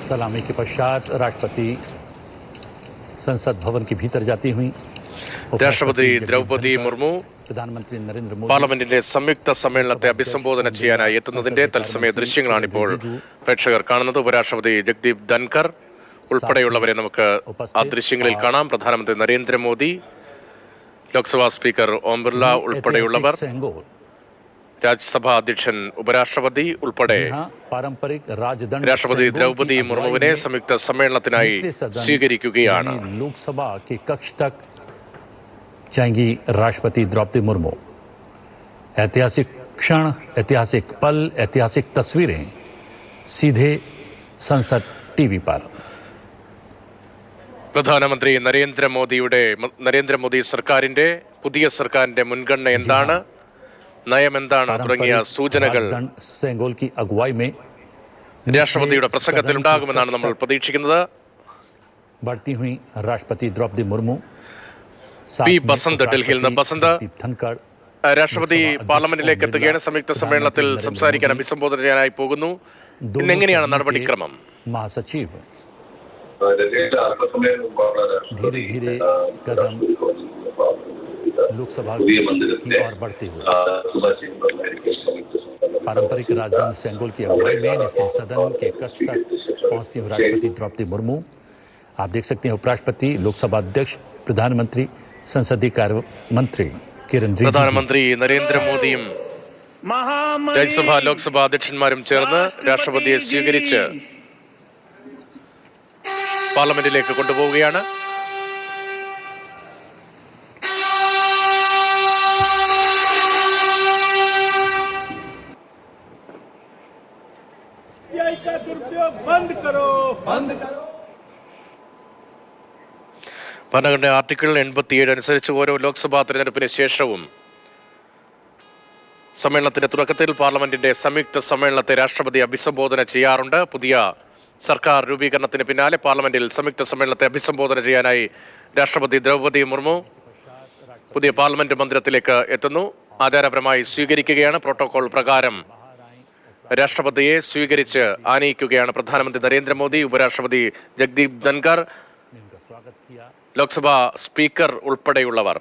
सलामी के पश्चात राष्ट्रपति संसद भवन के भीतर जाती हुई രാഷ്ട്രപതി ദ്രൗപദി മുർമു प्रधानमंत्री नरेंद्र मोदी പാർലമെന്റിന്റെ സംയുക്ത സമ്മേളനത്തെ അഭിസംബോധന ചെയ്യാനായി എത്തുന്നതിന്റെ തത്സമയ ദൃശ്യങ്ങളാണിപ്പോൾ പ്രേക്ഷകർ കാണുന്നത്. ഉപരാഷ്ട്രപതി ജഗ്ദീപ് ധൻകർ ഉൾപ്പെടെയുള്ളവരെ നമുക്ക് ആ ദൃശ്യങ്ങളിൽ കാണാം. പ്രധാനമന്ത്രി നരേന്ദ്രമോദി, ലോക്സഭാ സ്പീക്കർ ഓം ബിർള ഉൾപ്പെടെയുള്ളവർ, രാജ്യസഭാ അധ്യക്ഷൻ, ഉപരാഷ്ട്രപതി ഉൾപ്പെടെ രാഷ്ട്രപതി ദ്രൗപദി മുർമുവിനെ സംയുക്ത സമ്മേളനത്തിനായി സ്വീകരിക്കുകയാണ്. लोकसभा के कक्ष तक जाएंगी राष्ट्रपति द्रौपदी मुर्मू. ऐतिहासिक क्षण, ऐतिहासिक पल, ऐतिहासिक तस्वीरें सीधे संसद टीवी पर. പ്രധാനമന്ത്രി നരേന്ദ്രമോദി സർക്കാരിന്റെ പുതിയ സർക്കാരിന്റെ മുൻഗണന എന്താണ്, നയമെന്താണ് തുടങ്ങിയ സൂചനകൾ രാഷ്ട്രപതിയുടെ പ്രസംഗത്തിൽ ഉണ്ടാകുമെന്നാണ് നമ്മൾ പ്രതീക്ഷിക്കുന്നത്. രാഷ്ട്രപതി ദ്രൗപദി മുർമു, പി ബസന്ത് ഡൽഹിയിൽ നിന്ന്. ബസന്ത്, രാഷ്ട്രപതി പാർലമെന്റിലേക്ക് എത്തുകയാണ്. സംയുക്ത സമ്മേളനത്തിൽ സംസാരിക്കാൻ അഭിസംബോധന ചെയ്യാനായി പോകുന്നു. ഇന്നെങ്ങനെയാണ് നടപടിക്രമം? മഹാസചിവ് धीरे धीरे कदम लोकसभा की ओर बढ़ते हुए पारंपरिक राजधानी सेंगोल की अगुवाई में इसके सदन के कक्ष तक पहुंचती हुई राष्ट्रपति द्रौपदी मुर्मू. आप देख सकते हैं उपराष्ट्रपति, लोकसभा अध्यक्ष, प्रधानमंत्री, संसदीय कार्य मंत्री किरण रिजिजू, പ്രധാനമന്ത്രി നരേന്ദ്രമോദിയും രാജ്യസഭാ ലോക്സഭാ അധ്യക്ഷന്മാരും ചേർന്ന് രാഷ്ട്രപതിയെ സ്വീകരിച്ച് പാർലമെന്റിലേക്ക് കൊണ്ടുപോവുകയാണ്. ഭരണഘടന ആർട്ടിക്കിൾ 87 അനുസരിച്ച് ഓരോ ലോക്സഭാ തെരഞ്ഞെടുപ്പിന് ശേഷവും സമ്മേളനത്തിന്റെ തുടക്കത്തിൽ പാർലമെന്റിന്റെ സംയുക്ത സമ്മേളനത്തെ രാഷ്ട്രപതി അഭിസംബോധന ചെയ്യാറുണ്ട്. പുതിയ സർക്കാർ രൂപീകരണത്തിന് പിന്നാലെ പാർലമെന്റിൽ സംയുക്ത സമ്മേളനത്തെ അഭിസംബോധന ചെയ്യാനായി രാഷ്ട്രപതി ദ്രൗപദി മുർമു പുതിയ പാർലമെന്റ് മന്ദിരത്തിലേക്ക് എത്തുന്നു. ആചാരപരമായി സ്വീകരിക്കുകയാണ്. പ്രോട്ടോകോൾ പ്രകാരം രാഷ്ട്രപതിയെ സ്വീകരിച്ച് ആനയിക്കുകയാണ് പ്രധാനമന്ത്രി നരേന്ദ്രമോദി, ഉപരാഷ്ട്രപതി ജഗ്ദീപ് ധൻകർ, ലോക്സഭാ സ്പീക്കർ ഉൾപ്പെടെയുള്ളവർ.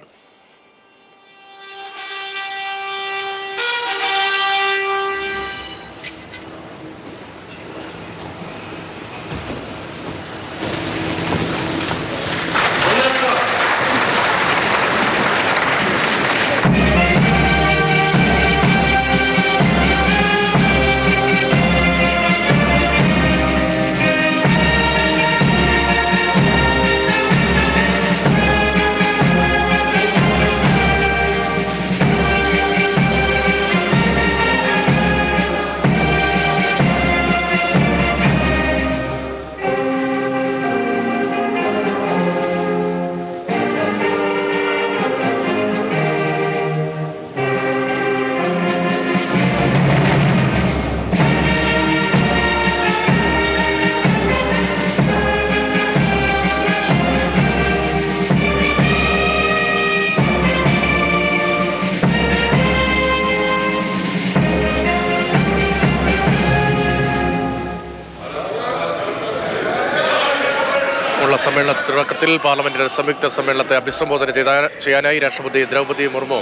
സമ്മേളന തുടക്കത്തിൽ പാർലമെന്റിന്റെ സംയുക്ത സമ്മേളനത്തെ അഭിസംബോധന ചെയ്യാനായി രാഷ്ട്രപതി ദ്രൗപദി മുർമു